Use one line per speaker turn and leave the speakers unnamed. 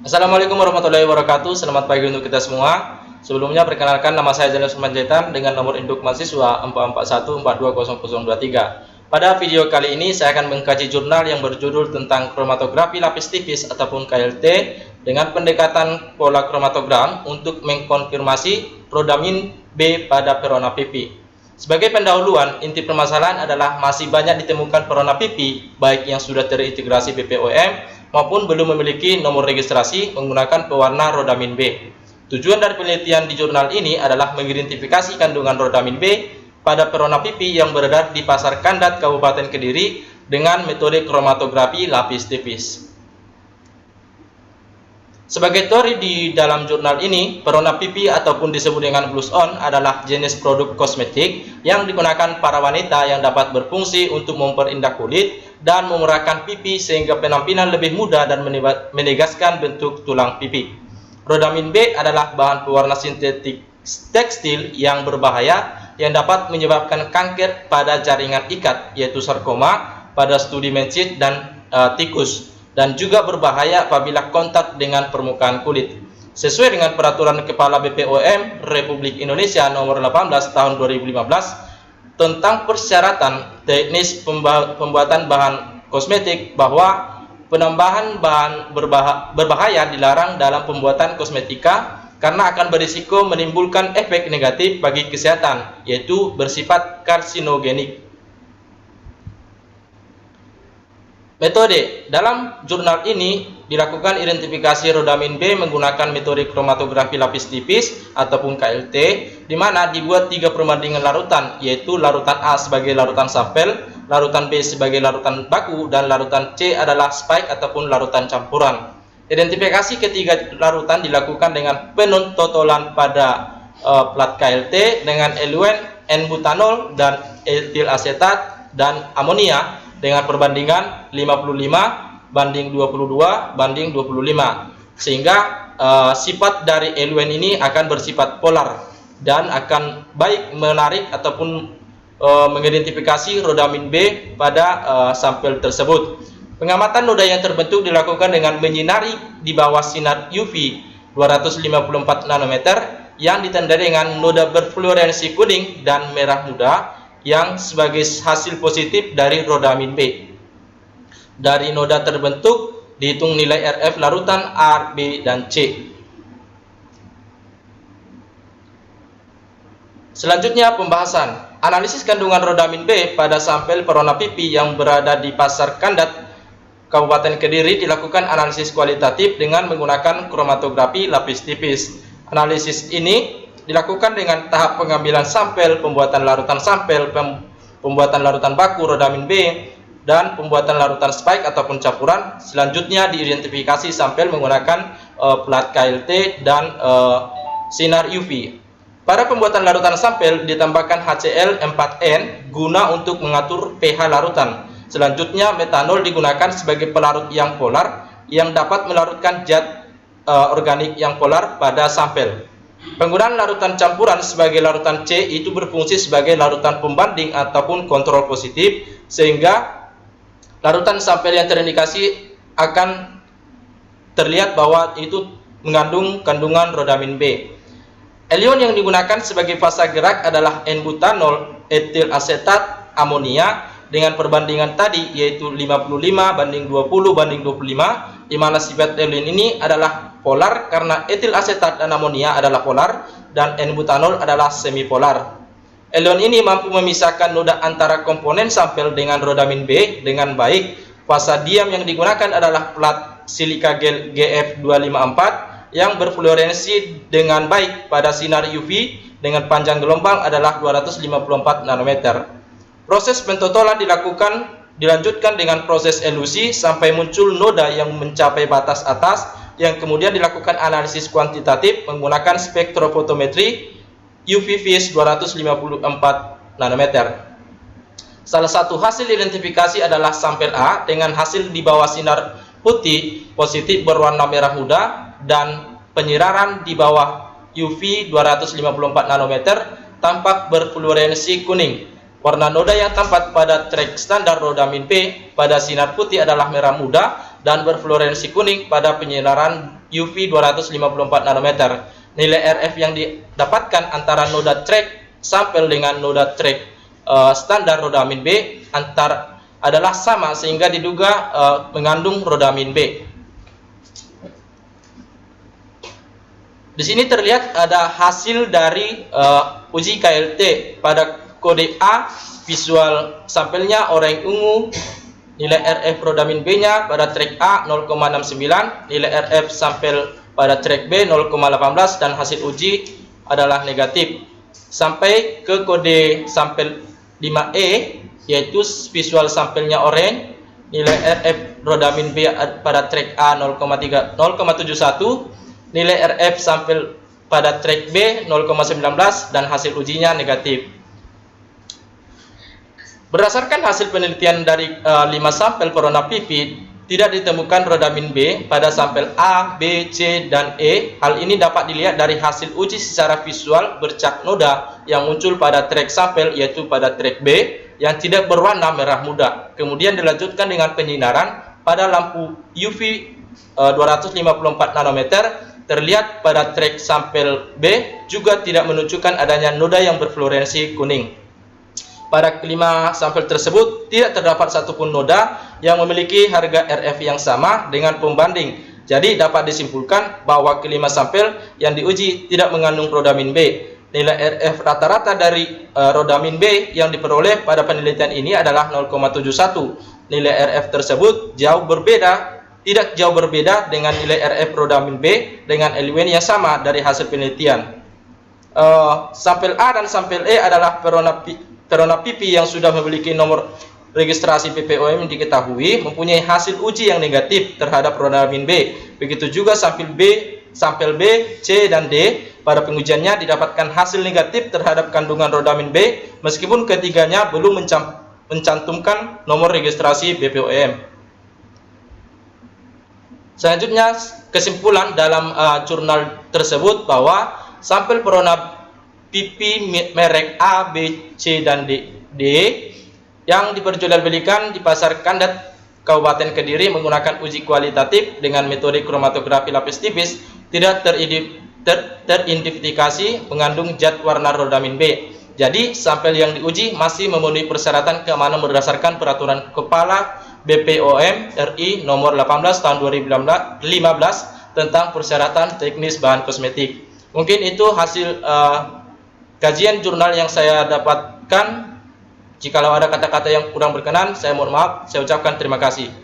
Assalamualaikum warahmatullahi wabarakatuh. Selamat pagi untuk kita semua. Sebelumnya perkenalkan, nama saya Zainal Sumanjaitan dengan nomor induk mahasiswa 441420023. Pada video kali ini saya akan mengkaji jurnal yang berjudul tentang kromatografi lapis tipis ataupun KLT dengan pendekatan pola kromatogram untuk mengkonfirmasi rodamin B pada perona pipi. Sebagai pendahuluan, inti permasalahan adalah masih banyak ditemukan perona pipi baik yang sudah terintegrasi BPOM maupun belum memiliki nomor registrasi menggunakan pewarna rodamin B. Tujuan dari penelitian di jurnal ini adalah mengidentifikasi kandungan rodamin B pada perona pipi yang beredar di Pasar Kandat Kabupaten Kediri dengan metode kromatografi lapis tipis. Sebagai teori di dalam jurnal ini, perona pipi ataupun disebut dengan blush on adalah jenis produk kosmetik yang digunakan para wanita yang dapat berfungsi untuk memperindah kulit dan memurahkan pipi sehingga penampilan lebih mudah dan menegaskan bentuk tulang pipi. Rodamin B adalah bahan pewarna sintetik tekstil yang berbahaya yang dapat menyebabkan kanker pada jaringan ikat, yaitu sarkoma pada studi mencit dan tikus, dan juga berbahaya apabila kontak dengan permukaan kulit. Sesuai dengan peraturan Kepala BPOM Republik Indonesia nomor 18 tahun 2015 tentang persyaratan teknis pembuatan bahan kosmetik, bahwa penambahan bahan berbahaya dilarang dalam pembuatan kosmetika karena akan berisiko menimbulkan efek negatif bagi kesehatan, yaitu bersifat karsinogenik. Metode dalam jurnal ini dilakukan identifikasi rodamin B menggunakan metode kromatografi lapis tipis ataupun KLT, di mana dibuat 3 perbandingan larutan, yaitu larutan A sebagai larutan sampel, larutan B sebagai larutan baku, dan larutan C adalah spike ataupun larutan campuran. Identifikasi ketiga larutan dilakukan dengan pentotolan pada plat KLT dengan eluen, N-butanol, dan etil asetat dan amonia dengan perbandingan 55 banding 22 banding 25, sehingga sifat dari eluen ini akan bersifat polar dan akan baik menarik ataupun mengidentifikasi rodamin B pada sampel tersebut. Pengamatan noda yang terbentuk dilakukan dengan menyinari di bawah sinar UV 254 nanometer yang ditandai dengan noda berfluorensi kuning dan merah muda yang sebagai hasil positif dari rodamin B. Dari noda terbentuk dihitung nilai RF larutan A, B, dan C. Selanjutnya pembahasan analisis kandungan rodamin B pada sampel perona pipi yang berada di Pasar Kandat Kabupaten Kediri. Dilakukan analisis kualitatif dengan menggunakan kromatografi lapis tipis. Analisis ini dilakukan dengan tahap pengambilan sampel, pembuatan larutan sampel, pembuatan larutan baku rodamin B, dan pembuatan larutan spike ataupun campuran. Selanjutnya diidentifikasi sampel menggunakan plat KLT dan sinar UV. Pada pembuatan larutan sampel ditambahkan HCl 4N guna untuk mengatur pH larutan. Selanjutnya metanol digunakan sebagai pelarut yang polar yang dapat melarutkan zat organik yang polar pada sampel. Penggunaan larutan campuran sebagai larutan C itu berfungsi sebagai larutan pembanding ataupun kontrol positif, sehingga larutan sampel yang terindikasi akan terlihat bahwa itu mengandung kandungan rodamin B. Elion yang digunakan sebagai fasa gerak adalah N-butanol, etil asetat, amonia dengan perbandingan tadi, yaitu 55 banding 20 banding 25, di mana sifat elion ini adalah polar karena etil asetat dan amonia adalah polar dan N-butanol adalah semipolar. Elion ini mampu memisahkan noda antara komponen sampel dengan rodamin B dengan baik. Fasa diam yang digunakan adalah plat silika gel GF254 yang berfluorensi dengan baik pada sinar UV dengan panjang gelombang adalah 254 nanometer. Proses pentotolan dilanjutkan dengan proses elusi sampai muncul noda yang mencapai batas atas, yang kemudian dilakukan analisis kuantitatif menggunakan spektrofotometri UV vis 254 nanometer. Salah satu hasil identifikasi adalah sampel A dengan hasil di bawah sinar putih positif berwarna merah muda dan penyiraran di bawah UV 254 nanometer tampak berfluorensi kuning. Warna noda yang tampak pada trek standar rodamin B pada sinar putih adalah merah muda, dan berfluorensi kuning pada penyinaran UV 254 nanometer. Nilai RF yang didapatkan antara noda track sampel dengan noda track standar rodamin B adalah sama, sehingga diduga mengandung rodamin B. Di sini terlihat ada hasil dari uji KLT. Pada kode A, visual sampelnya oranye ungu, nilai RF rodamin B-nya pada track A 0,69, nilai RF sampel pada track B 0,18, dan hasil uji adalah negatif. Sampai ke kode sampel 5E, yaitu visual sampelnya oranye, nilai RF rodamin B pada track A 0,71, nilai RF sampel pada track B 0,19, dan hasil ujinya negatif. Berdasarkan hasil penelitian dari 5 sampel corona pipi, tidak ditemukan rodamin B pada sampel A, B, C, dan E. Hal ini dapat dilihat dari hasil uji secara visual bercak noda yang muncul pada track sampel, yaitu pada track B yang tidak berwarna merah muda. Kemudian dilanjutkan dengan penyinaran pada lampu UV 254 nanometer. Terlihat pada track sampel B juga tidak menunjukkan adanya noda yang berfluorensi kuning. Pada kelima sampel tersebut tidak terdapat satupun noda yang memiliki harga RF yang sama dengan pembanding. Jadi dapat disimpulkan bahwa kelima sampel yang diuji tidak mengandung rodamin B. Nilai RF rata-rata dari rodamin B yang diperoleh pada penelitian ini adalah 0,71. Nilai RF tersebut tidak jauh berbeda dengan nilai RF rodamin B dengan elemen yang sama dari hasil penelitian. Sampel A dan sampel E adalah corona pipi yang sudah memiliki nomor registrasi BPOM diketahui mempunyai hasil uji yang negatif terhadap rodamin B. Begitu juga sampel B, C, dan D pada pengujiannya didapatkan hasil negatif terhadap kandungan rodamin B, meskipun ketiganya belum mencantumkan nomor registrasi BPOM. Selanjutnya, kesimpulan dalam jurnal tersebut bahwa sampel corona pipi merek A, B, C, dan D yang diperjualbelikan di Pasar Kandat Kabupaten Kediri menggunakan uji kualitatif dengan metode kromatografi lapis tipis tidak teridentifikasi mengandung zat warna rodamin B. Jadi sampel yang diuji masih memenuhi persyaratan keamanan berdasarkan Peraturan Kepala BPOM RI nomor 18 tahun 2015 tentang persyaratan teknis bahan kosmetik. Mungkin itu hasil kajian jurnal yang saya dapatkan. Jikalau ada kata-kata yang kurang berkenan, saya mohon maaf. Saya ucapkan terima kasih.